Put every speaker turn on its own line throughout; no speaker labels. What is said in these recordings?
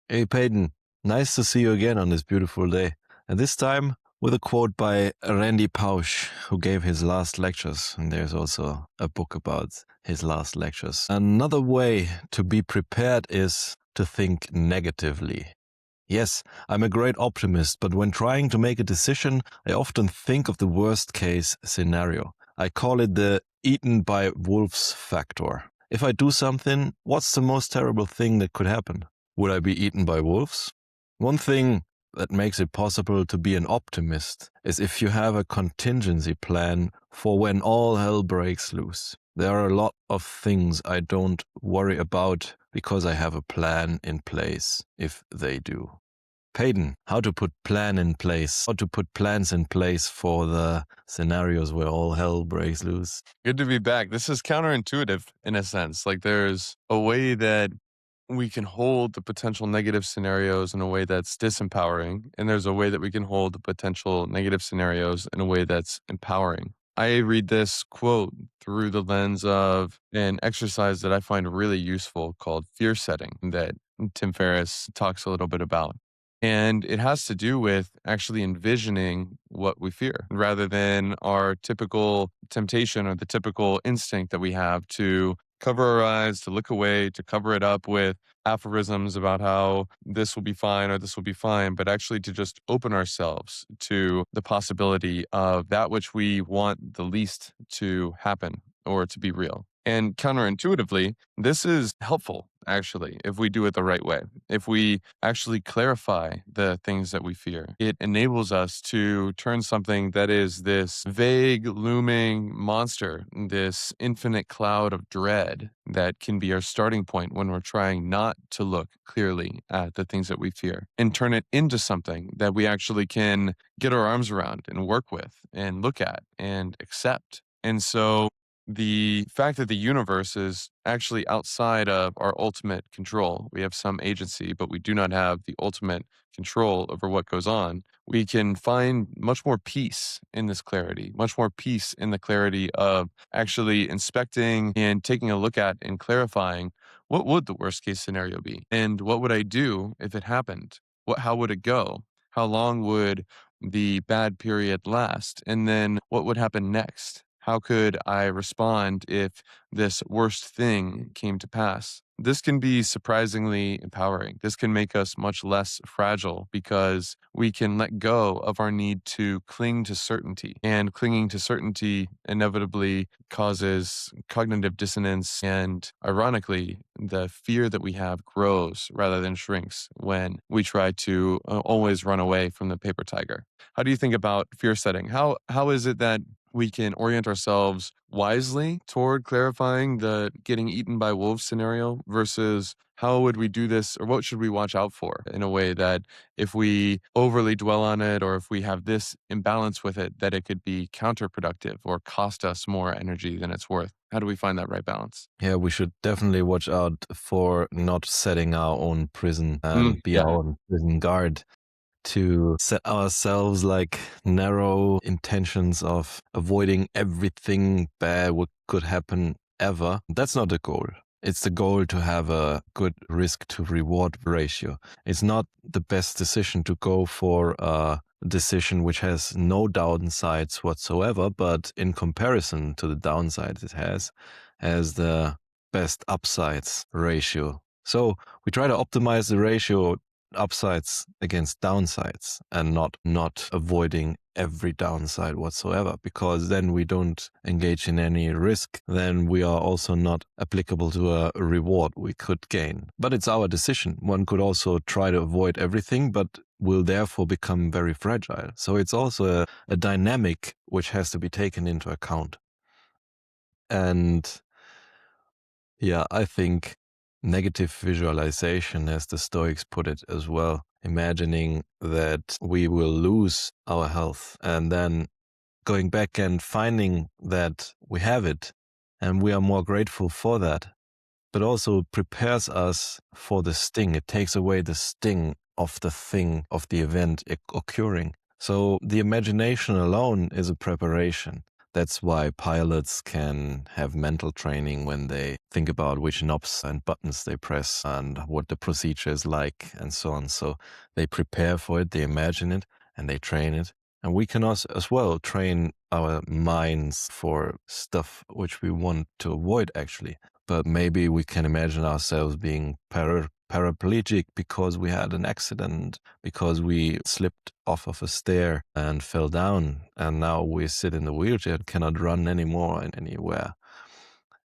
Hey, Peyton, nice to see you again on this beautiful day. And this time with a quote by Randy Pausch, who gave his last lectures. And there's also a book about his last lectures. Another way to be prepared is to think negatively. Yes, I'm a great optimist, but when trying to make a decision, I often think of the worst case scenario. I call it the eaten by wolves factor. If I do something, what's the most terrible thing that could happen? Would I be eaten by wolves? One thing that makes it possible to be an optimist is if you have a contingency plan for when all hell breaks loose. There are a lot of things I don't worry about because I have a plan in place if they do. Peyton, how to put plans in place for the scenarios where all hell breaks loose.
Good to be back. This is counterintuitive in a sense. Like there's a way that we can hold the potential negative scenarios in a way that's disempowering, and there's a way that we can hold the potential negative scenarios in a way that's empowering. I read this quote through the lens of an exercise that I find really useful called fear setting that Tim Ferriss talks a little bit about. And it has to do with actually envisioning what we fear rather than our typical temptation or the typical instinct that we have to cover our eyes, to look away, to cover it up with aphorisms about how this will be fine or this will be fine, but actually to just open ourselves to the possibility of that which we want the least to happen or to be real. And counterintuitively, this is helpful, actually, if we do it the right way. If we actually clarify the things that we fear, it enables us to turn something that is this vague, looming monster, this infinite cloud of dread that can be our starting point when we're trying not to look clearly at the things that we fear, and turn it into something that we actually can get our arms around and work with and look at and accept. And so the fact that the universe is actually outside of our ultimate control, we have some agency, but we do not have the ultimate control over what goes on. We can find much more peace in this clarity, much more peace in the clarity of actually inspecting and taking a look at and clarifying what would the worst case scenario be? And what would I do if it happened? How would it go? How long would the bad period last? And then what would happen next? How could I respond if this worst thing came to pass? This can be surprisingly empowering. This can make us much less fragile because we can let go of our need to cling to certainty. And clinging to certainty inevitably causes cognitive dissonance. And ironically, the fear that we have grows rather than shrinks when we try to always run away from the paper tiger. How do you think about fear setting? How is it that we can orient ourselves wisely toward clarifying the getting eaten by wolves scenario versus how would we do this, or what should we watch out for in a way that if we overly dwell on it or if we have this imbalance with it, that it could be counterproductive or cost us more energy than it's worth? How do we find that right balance?
Yeah, we should definitely watch out for not setting our own prison and be
Yeah.
our own prison guard, to set ourselves like narrow intentions of avoiding everything bad what could happen ever. That's not the goal. It's the goal to have a good risk to reward ratio. It's not the best decision to go for a decision which has no downsides whatsoever, but in comparison to the downsides it has the best upsides ratio. So we try to optimize the ratio upsides against downsides and not avoiding every downside whatsoever, because then we don't engage in any risk. Then we are also not applicable to a reward we could gain. But it's our decision. One could also try to avoid everything, but will therefore become very fragile. So it's also a dynamic which has to be taken into account. And yeah, I think negative visualization, as the Stoics put it as well, imagining that we will lose our health and then going back and finding that we have it and we are more grateful for that, but also prepares us for the sting. It takes away the sting of the thing, of the event occurring. So the imagination alone is a preparation. That's why pilots can have mental training when they think about which knobs and buttons they press and what the procedure is like and so on. So they prepare for it, they imagine it, and they train it. And we can also as well train our minds for stuff which we want to avoid actually. But maybe we can imagine ourselves being paraplegic because we had an accident, because we slipped off of a stair and fell down, and now we sit in the wheelchair and cannot run anymore and anywhere.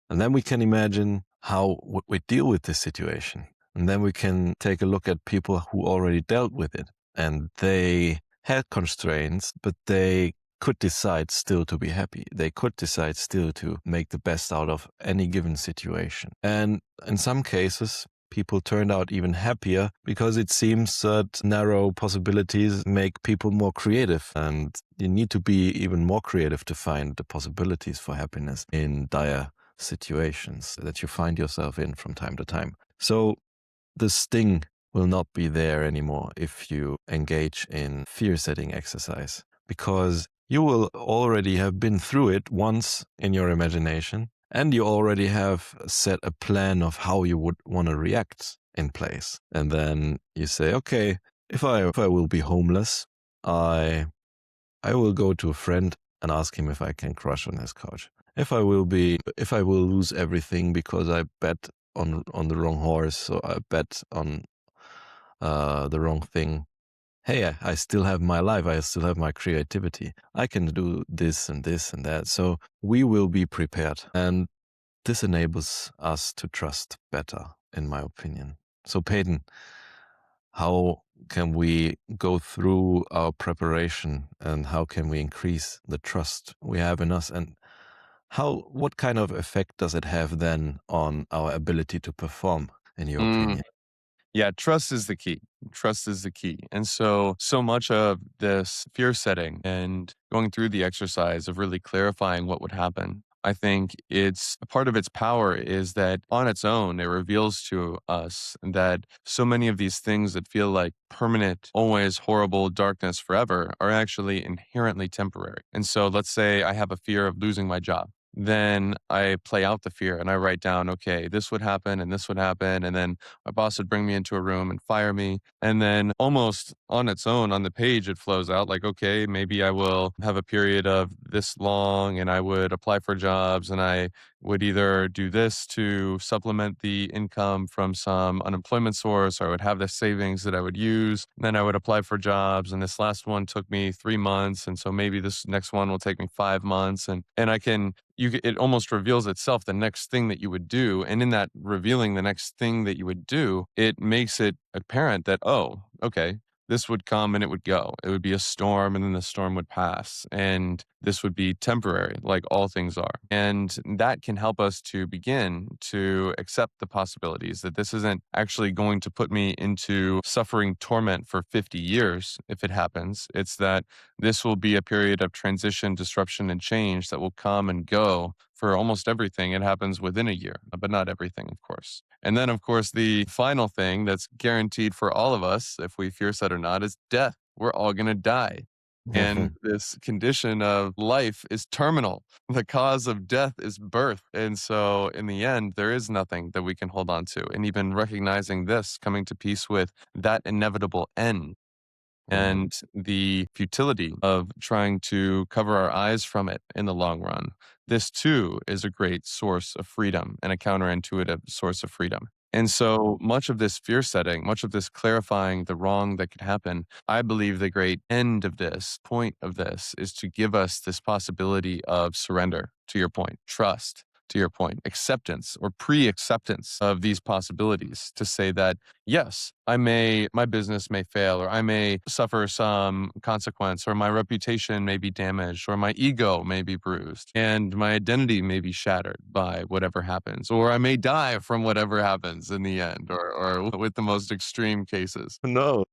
And then we can imagine how we deal with this situation. And then we can take a look at people who already dealt with it. And they had constraints, but they could decide still to be happy. They could decide still to make the best out of any given situation. And in some cases, people turned out even happier because it seems that narrow possibilities make people more creative. And you need to be even more creative to find the possibilities for happiness in dire situations that you find yourself in from time to time. So the sting will not be there anymore if you engage in fear setting exercise, because you will already have been through it once in your imagination, and you already have set a plan of how you would want to react in place. And then you say, okay, if I will be homeless, I I will go to a friend and ask him if I can crush on his couch. If I will lose everything because I bet on the wrong horse, so I bet on the wrong thing. Hey, I still have my life. I still have my creativity. I can do this and this and that. So we will be prepared, and this enables us to trust better, in my opinion. So, Peyton, how can we go through our preparation and how can we increase the trust we have in us, and what kind of effect does it have then on our ability to perform, in your
Mm.
opinion?
Yeah, trust is the key. Trust is the key. And so much of this fear setting and going through the exercise of really clarifying what would happen, I think it's a part of its power is that on its own, it reveals to us that so many of these things that feel like permanent, always horrible darkness forever are actually inherently temporary. And so let's say I have a fear of losing my job. Then I play out the fear and I write down, okay, this would happen and this would happen. And then my boss would bring me into a room and fire me. And then almost on its own, on the page, it flows out like, okay, maybe I will have a period of this long and I would apply for jobs and I would either do this to supplement the income from some unemployment source, or I would have the savings that I would use. Then I would apply for jobs. And this last one took me 3 months. And so maybe this next one will take me 5 months. And I can it almost reveals itself the next thing that you would do. And in that revealing the next thing that you would do, it makes it apparent that, oh, okay, this would come and it would go. It would be a storm and then the storm would pass. And this would be temporary, like all things are. And that can help us to begin to accept the possibilities that this isn't actually going to put me into suffering torment for 50 years if it happens. It's that this will be a period of transition, disruption, and change that will come and go for almost everything. It happens within a year, but not everything, of course. And then, of course, the final thing that's guaranteed for all of us, if we fear set or not, is death. We're all going to die. And this condition of life is terminal. The cause of death is birth. And so, in the end, there is nothing that we can hold on to. And even recognizing this, coming to peace with that inevitable end and the futility of trying to cover our eyes from it in the long run. This too is a great source of freedom and a counterintuitive source of freedom. And so much of this fear setting, much of this clarifying the wrong that could happen, I believe the great end of this, point of this, is to give us this possibility of surrender, to your point, trust, to your point, acceptance or pre acceptance of these possibilities to say that yes, my business may fail, or I may suffer some consequence, or my reputation may be damaged, or my ego may be bruised, and my identity may be shattered by whatever happens, or I may die from whatever happens in the end, or with the most extreme cases.
No.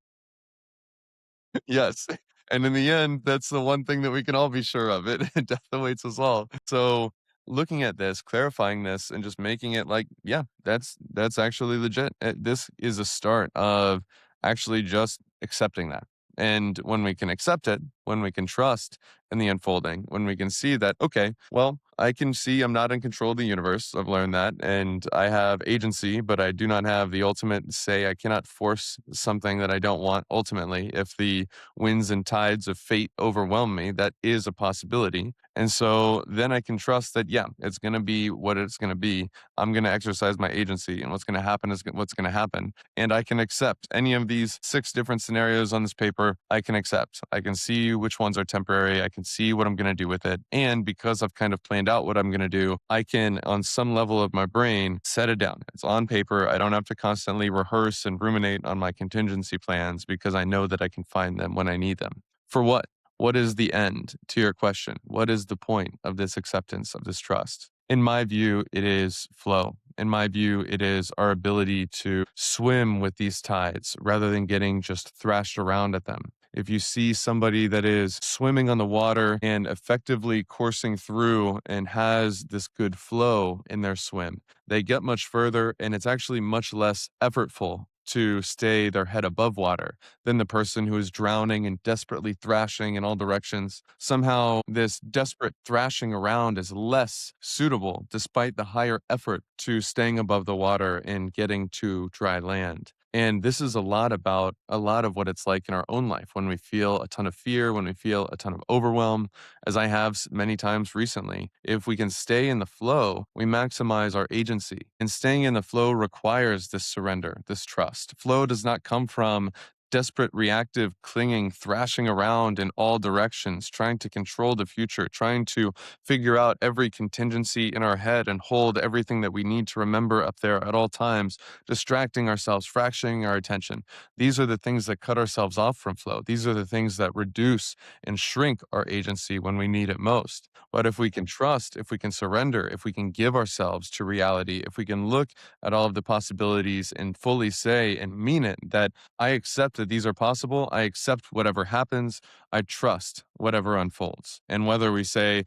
Yes. And in the end, that's the one thing that we can all be sure of. Death awaits us all. So looking at this, clarifying this, and just making it like, yeah, that's actually legit. This is a start of actually just accepting that. And when we can accept it, when we can trust in the unfolding, when we can see that, okay, well, I can see I'm not in control of the universe. I've learned that. And I have agency, but I do not have the ultimate say. I cannot force something that I don't want ultimately. If the winds and tides of fate overwhelm me, that is a possibility. And so then I can trust that, yeah, it's going to be what it's going to be. I'm going to exercise my agency, and what's going to happen is what's going to happen. And I can accept any of these 6 different scenarios on this paper. I can accept. I can see which ones are temporary. I can see what I'm going to do with it. And because I've kind of planned out what I'm going to do, I can, on some level of my brain, set it down. It's on paper. I don't have to constantly rehearse and ruminate on my contingency plans because I know that I can find them when I need them. For what? What is the end to your question? What is the point of this acceptance, of this trust? In my view, it is flow. In my view, it is our ability to swim with these tides rather than getting just thrashed around at them. If you see somebody that is swimming on the water and effectively coursing through and has this good flow in their swim, they get much further, and it's actually much less effortful to stay their head above water than the person who is drowning and desperately thrashing in all directions. Somehow, this desperate thrashing around is less suitable despite the higher effort to staying above the water and getting to dry land. And this is a lot of what it's like in our own life when we feel a ton of fear, when we feel a ton of overwhelm, as I have many times recently. If we can stay in the flow, we maximize our agency. And staying in the flow requires this surrender, this trust. Flow does not come from desperate, reactive, clinging, thrashing around in all directions, trying to control the future, trying to figure out every contingency in our head and hold everything that we need to remember up there at all times, distracting ourselves, fracturing our attention. These are the things that cut ourselves off from flow. These are the things that reduce and shrink our agency when we need it most. But if we can trust, if we can surrender, if we can give ourselves to reality, if we can look at all of the possibilities and fully say and mean it that I accept that these are possible, I accept whatever happens, I trust whatever unfolds. And whether we say,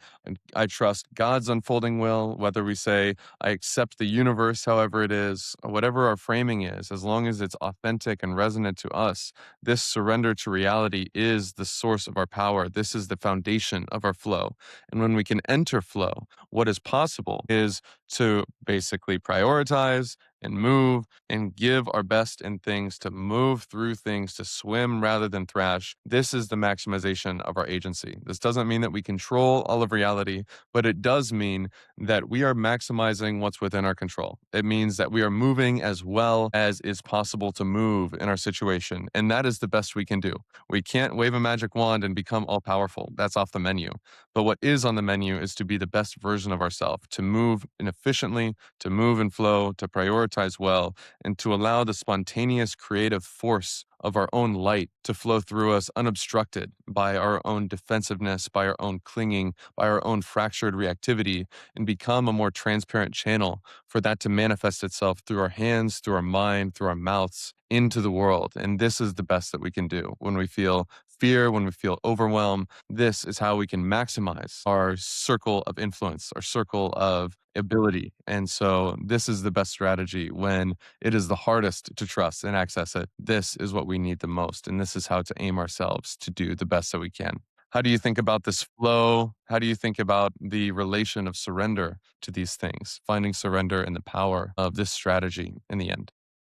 I trust God's unfolding will, whether we say, I accept the universe however it is, whatever our framing is, as long as it's authentic and resonant to us, this surrender to reality is the source of our power. This is the foundation of our flow. And when we can enter flow, what is possible is to basically prioritize and move and give our best in things, to move through things, to swim rather than thrash. This is the maximization of our agency. This doesn't mean that we control all of reality, but it does mean that we are maximizing what's within our control. It means that we are moving as well as is possible to move in our situation. And that is the best we can do. We can't wave a magic wand and become all powerful. That's off the menu. But what is on the menu is to be the best version of ourselves, to move efficiently, to move and flow, to prioritize well, and to allow the spontaneous creative force of our own light to flow through us unobstructed by our own defensiveness, by our own clinging, by our own fractured reactivity, and become a more transparent channel for that to manifest itself through our hands, through our mind, through our mouths into the world. And this is the best that we can do when we feel fear, when we feel overwhelmed. This is how we can maximize our circle of influence, our circle of ability. And so this is the best strategy when it is the hardest to trust and access it. This is what we need the most. And this is how to aim ourselves to do the best that we can. How do you think about this flow? How do you think about the relation of surrender to these things, finding surrender and the power of this strategy in the end?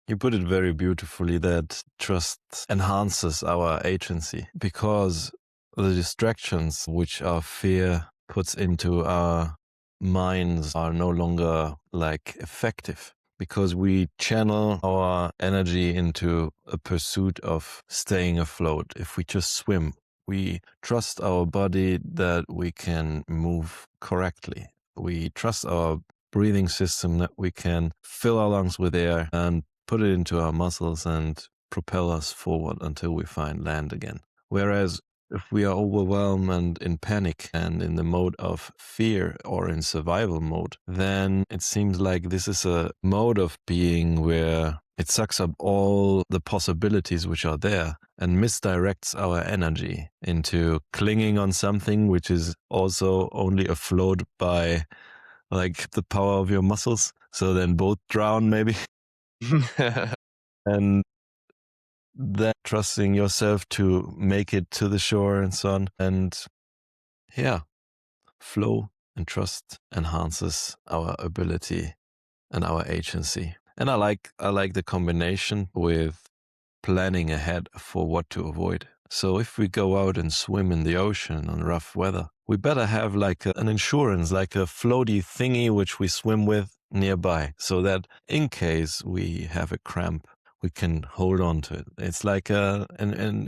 You put it very beautifully that trust enhances our agency because the distractions which our fear puts into our minds are no longer like effective because we channel our energy into a pursuit of staying afloat. If we just swim, we trust our body that we can move correctly. We trust our breathing system that we can fill our lungs with air and put it into our muscles and propel us forward until we find land again. Whereas if we are overwhelmed and in panic and in the mode of fear or in survival mode, then it seems like this is a mode of being where it sucks up all the possibilities which are there and misdirects our energy into clinging on something which is also only afloat by like the power of your muscles. So then both drown maybe. And than trusting yourself to make it to the shore and so on. And yeah, flow and trust enhances our ability and our agency. And I like the combination with planning ahead for what to avoid. So if we go out and swim in the ocean on rough weather, we better have like an insurance, like a floaty thingy which we swim with nearby, so that in case we have a cramp, we can hold on to it. It's like an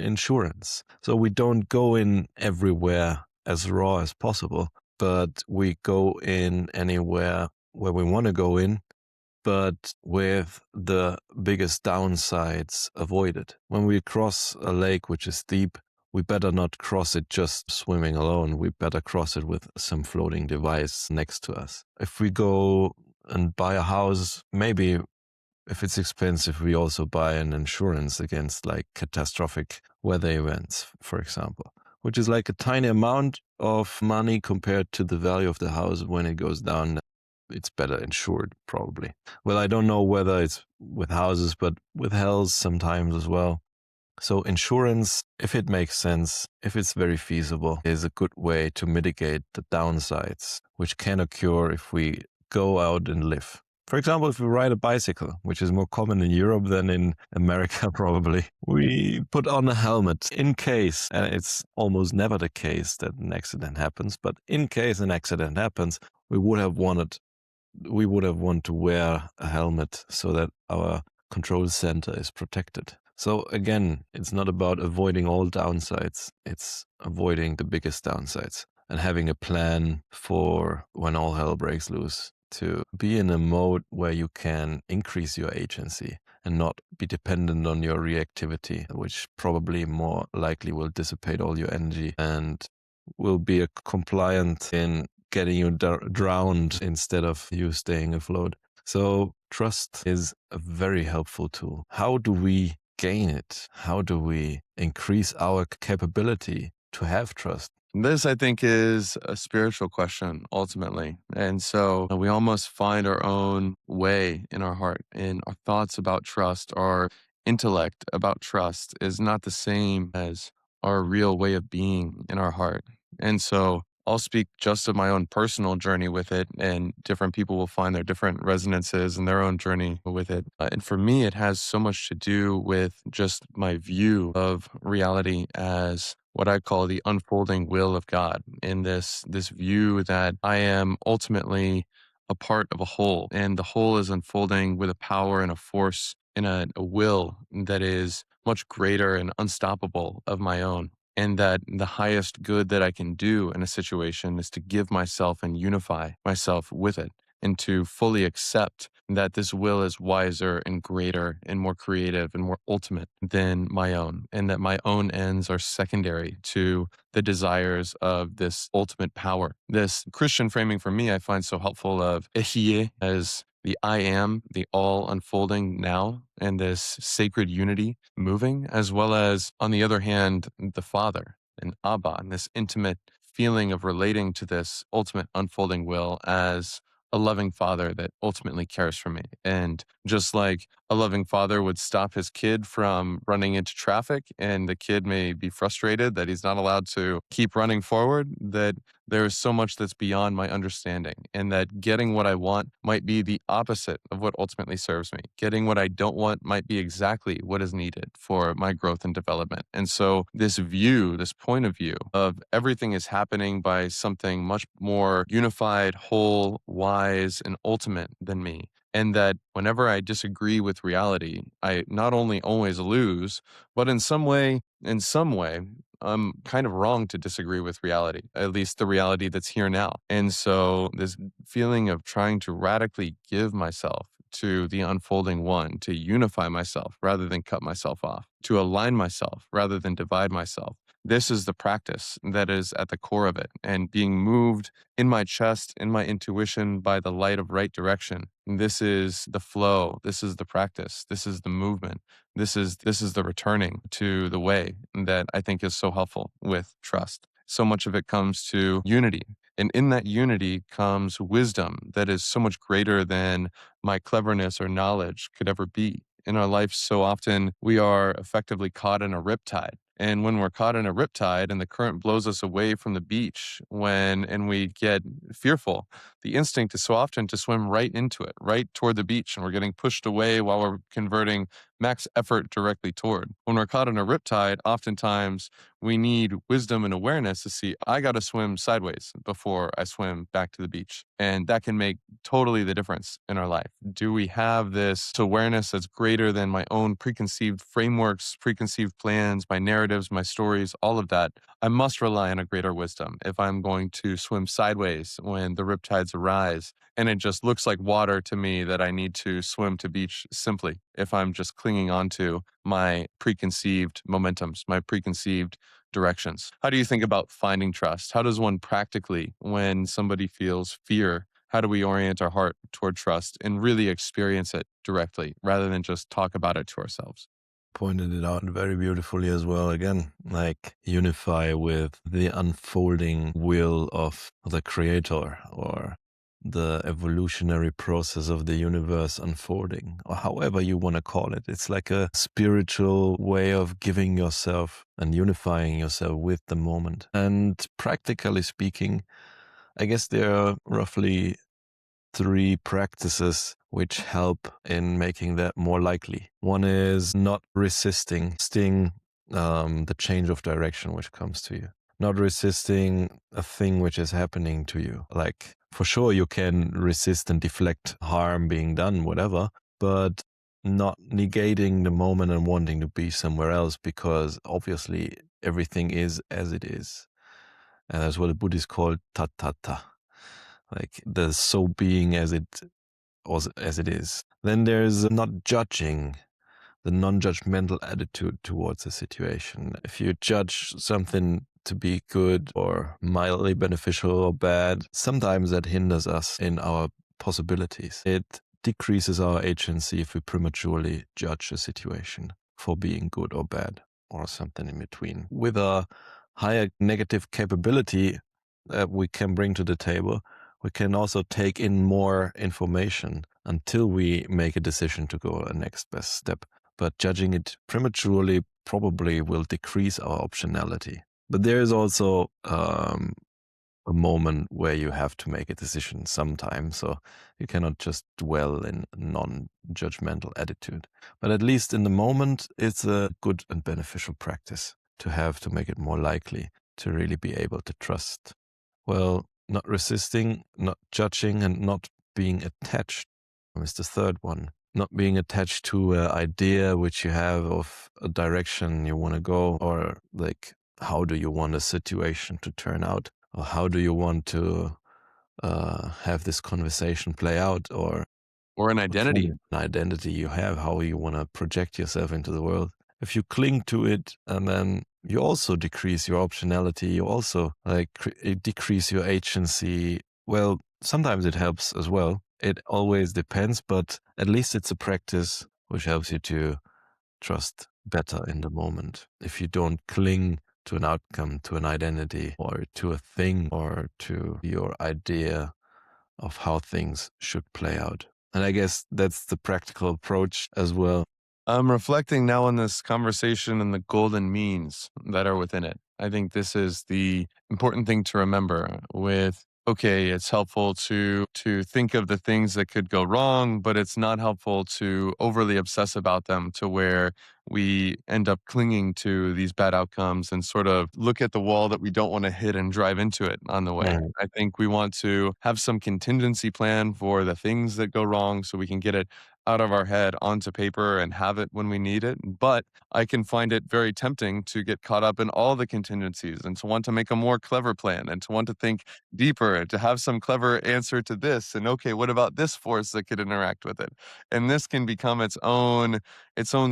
insurance. So we don't go in everywhere as raw as possible, but we go in anywhere where we want to go in, but with the biggest downsides avoided. When we cross a lake which is deep, we better not cross it just swimming alone. We better cross it with some floating device next to us. If we go and buy a house, maybe if it's expensive, we also buy an insurance against like catastrophic weather events, for example, which is like a tiny amount of money compared to the value of the house. When it goes down, it's better insured, probably. Well, I don't know whether it's with houses, but with health sometimes as well. So insurance, if it makes sense, if it's very feasible, is a good way to mitigate the downsides, which can occur if we go out and live. For example, if we ride a bicycle, which is more common in Europe than in America, probably, we put on a helmet in case, and it's almost never the case that an accident happens, but in case an accident happens, we would have wanted to wear a helmet so that our control center is protected. So again, it's not about avoiding all downsides, it's avoiding the biggest downsides and having a plan for when all hell breaks loose, to be in a mode where you can increase your agency and not be dependent on your reactivity, which probably more likely will dissipate all your energy and will be a compliant in getting you drowned instead of you staying afloat. So trust is a very helpful tool. How do we gain it? How do we increase our capability to have trust?
This, I think, is a spiritual question ultimately. And so we almost find our own way in our heart, and our thoughts about trust, our intellect about trust is not the same as our real way of being in our heart. And so I'll speak just of my own personal journey with it, and different people will find their different resonances and their own journey with it. And for me, it has so much to do with just my view of reality as what I call the unfolding will of God, in this view that I am ultimately a part of a whole, and the whole is unfolding with a power and a force and a will that is much greater and unstoppable of my own. And that the highest good that I can do in a situation is to give myself and unify myself with it, and to fully accept that this will is wiser and greater and more creative and more ultimate than my own, and that my own ends are secondary to the desires of this ultimate power. This Christian framing for me, I find so helpful, of Ehie as the I am, the all unfolding now, and this sacred unity moving, as well as, on the other hand, the Father and Abba, and this intimate feeling of relating to this ultimate unfolding will as a loving father that ultimately cares for me. And just like a loving father would stop his kid from running into traffic, and the kid may be frustrated that he's not allowed to keep running forward, that there's so much that's beyond my understanding, and that getting what I want might be the opposite of what ultimately serves me. Getting what I don't want might be exactly what is needed for my growth and development. And so this view, this point of view of everything is happening by something much more unified, whole, wise, and ultimate than me, and that whenever I disagree with reality, I not only always lose, but in some way, I'm kind of wrong to disagree with reality, at least the reality that's here now. And so this feeling of trying to radically give myself to the unfolding one, to unify myself rather than cut myself off, to align myself rather than divide myself. This is the practice that is at the core of it, and being moved in my chest, in my intuition, by the light of right direction. This is the flow. This is the practice. This is the movement. This is the returning to the way that I think is so helpful with trust. So much of it comes to unity. And in that unity comes wisdom that is so much greater than my cleverness or knowledge could ever be. in our life, so often we are effectively caught in a riptide. And when we're caught in a riptide and the current blows us away from the beach and we get fearful, the instinct is so often to swim right into it, right toward the beach, and we're getting pushed away while we're converting max effort directly toward. When we're caught in a riptide, oftentimes we need wisdom and awareness to see, I got to swim sideways before I swim back to the beach. And that can make totally the difference in our life. Do we have this awareness that's greater than my own preconceived frameworks, preconceived plans, my narratives, my stories, all of that? I must rely on a greater wisdom if I'm going to swim sideways when the riptides arise. And it just looks like water to me that I need to swim to beach simply if I'm just clinging onto my preconceived momentums, my preconceived directions. How do you think about finding trust? How does one practically, when somebody feels fear, how do we orient our heart toward trust and really experience it directly rather than just talk about it to ourselves?
Pointed it out very beautifully as well. Again, like unify with the unfolding will of the creator or the evolutionary process of the universe unfolding, or however you want to call it. It's like a spiritual way of giving yourself and unifying yourself with the moment. And practically speaking, I guess there are roughly three practices which help in making that more likely. One is not resisting the change of direction which comes to you, not resisting a thing which is happening to you. Like, for sure, you can resist and deflect harm being done, whatever, but not negating the moment and wanting to be somewhere else because obviously everything is as it is. And that's what the Buddhists call tathata, like the so being as it as it is. Then there's not judging, the non-judgmental attitude towards a situation. If you judge something to be good or mildly beneficial or bad, sometimes that hinders us in our possibilities. It decreases our agency if we prematurely judge a situation for being good or bad or something in between. With a higher negative capability that we can bring to the table, we can also take in more information until we make a decision to go a next best step. But judging it prematurely probably will decrease our optionality. But there is also a moment where you have to make a decision sometime. So you cannot just dwell in non-judgmental attitude. But at least in the moment, it's a good and beneficial practice to have to make it more likely to really be able to trust. Well, not resisting, not judging, and not being attached is the third one. Not being attached to an idea which you have of a direction you want to go, or like how do you want a situation to turn out, or how do you want to have this conversation play out, or
Or an
what
identity.
form of identity you have, how you want to project yourself into the world. If you cling to it, and then you also decrease your optionality, you also like decrease your agency. Well, sometimes it helps as well. It always depends, but at least it's a practice which helps you to trust better in the moment. If you don't cling to an outcome, to an identity, or to a thing, or to your idea of how things should play out. And I guess that's the practical approach as well.
I'm reflecting now on this conversation and the golden means that are within it. I think this is the important thing to remember with okay, it's helpful to think of the things that could go wrong, but it's not helpful to overly obsess about them to where we end up clinging to these bad outcomes and sort of look at the wall that we don't want to hit and drive into it on the way.
Mm.
I think we want to have some contingency plan for the things that go wrong so we can get it out of our head onto paper and have it when we need it. But I can find it very tempting to get caught up in all the contingencies and to want to make a more clever plan and to want to think deeper and to have some clever answer to this. And okay, what about this force that could interact with it? And this can become its own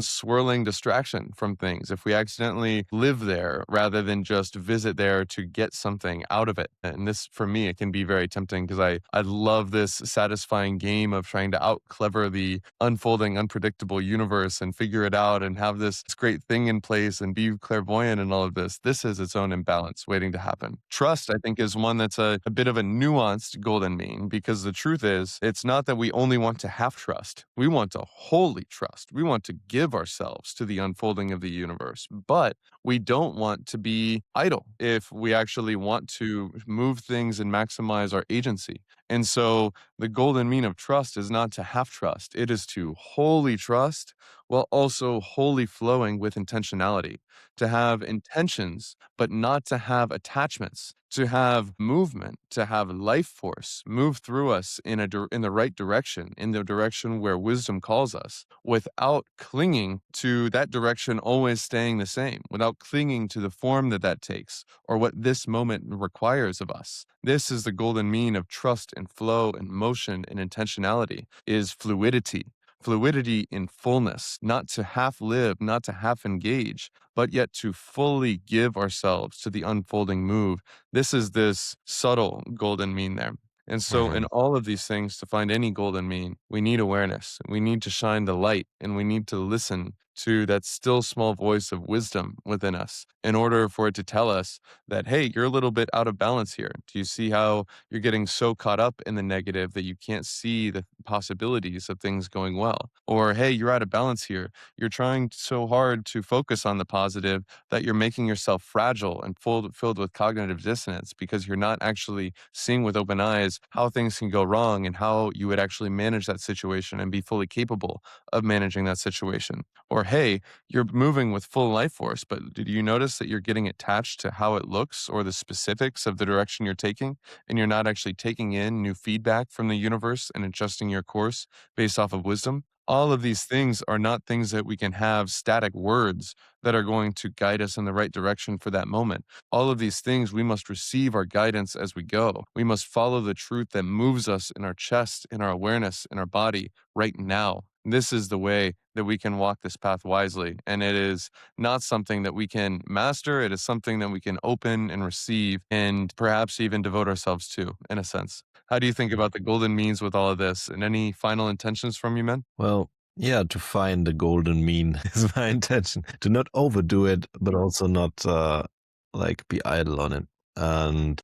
swirling distraction from things if we accidentally live there rather than just visit there to get something out of it. And this, for me, it can be very tempting because I love this satisfying game of trying to out clever the unfolding, unpredictable universe and figure it out and have this great thing in place and be clairvoyant and all of this. This is its own imbalance waiting to happen. Trust, I think, is one that's a bit of a nuanced golden mean, because the truth is, it's not that we only want to have trust. We want to wholly trust. We want to give ourselves to the unfolding of the universe. But we don't want to be idle if we actually want to move things and maximize our agency. And so the golden mean of trust is not to have trust, it is to wholly trust while also wholly flowing with intentionality, to have intentions, but not to have attachments, to have movement, to have life force move through us in the right direction, in the direction where wisdom calls us, without clinging to that direction always staying the same, without clinging to the form that that takes or what this moment requires of us. This is the golden mean of trust and flow and motion and intentionality, is fluidity. Fluidity in fullness, not to half live, not to half engage, but yet to fully give ourselves to the unfolding move. This is this subtle golden mean there. And so, in
Mhm.
all of these things, to find any golden mean, we need awareness. We need to shine the light and we need to listen to that still small voice of wisdom within us in order for it to tell us that, hey, you're a little bit out of balance here. Do you see how you're getting so caught up in the negative that you can't see the possibilities of things going well? Or, hey, you're out of balance here. You're trying so hard to focus on the positive that you're making yourself fragile and filled with cognitive dissonance because you're not actually seeing with open eyes how things can go wrong and how you would actually manage that situation and be fully capable of managing that situation. Or, hey, you're moving with full life force, but did you notice that you're getting attached to how it looks or the specifics of the direction you're taking? And you're not actually taking in new feedback from the universe and adjusting your course based off of wisdom? All of these things are not things that we can have static words that are going to guide us in the right direction for that moment. All of these things, we must receive our guidance as we go. We must follow the truth that moves us in our chest, in our awareness, in our body right now. This is the way that we can walk this path wisely. And it is not something that we can master. It is something that we can open and receive and perhaps even devote ourselves to, in a sense. How do you think about the golden means with all of this? And any final intentions from you, man?
Well, yeah, to find the golden mean is my intention. To not overdo it, but also not like be idle on it. And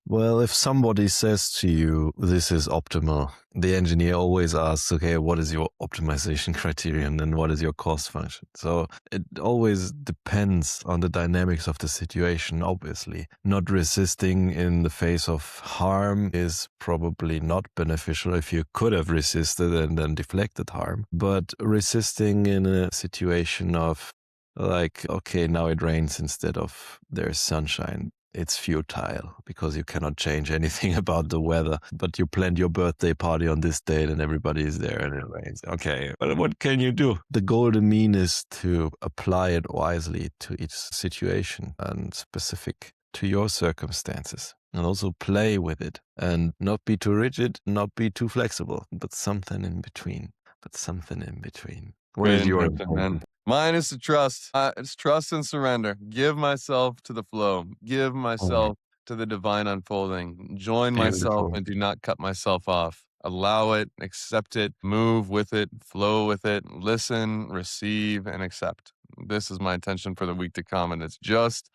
well, if somebody says to you, this is optimal, the engineer always asks, okay, what is your optimization criterion and what is your cost function? So it always depends on the dynamics of the situation, obviously. Not resisting in the face of harm is probably not beneficial if you could have resisted and then deflected harm. But resisting in a situation of like, okay, now it rains instead of there's sunshine, it's futile because you cannot change anything about the weather. But you planned your birthday party on this date and everybody is there and it rains. Okay, but what can you do? The golden mean is to apply it wisely to each situation and specific to your circumstances. And also play with it and not be too rigid, not be too flexible, but something in between. But something in between. What
Great
is your
intention, man.
intention?
Mine is to trust. It's trust and surrender. Give myself to the flow. Give
Mm,
myself to the divine unfolding. Join myself
beautiful.
and do not cut myself off. Allow it, accept it, move with it, flow with it, listen, receive, and accept. This is my intention for the week to come, and it's just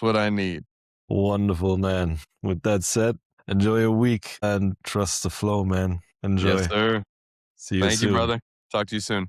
what I need.
Wonderful, man. With that said, enjoy your week and trust the flow, man.
Yes,
Enjoy.
sir.
See you
Thank you,
soon.
brother. Talk to you soon.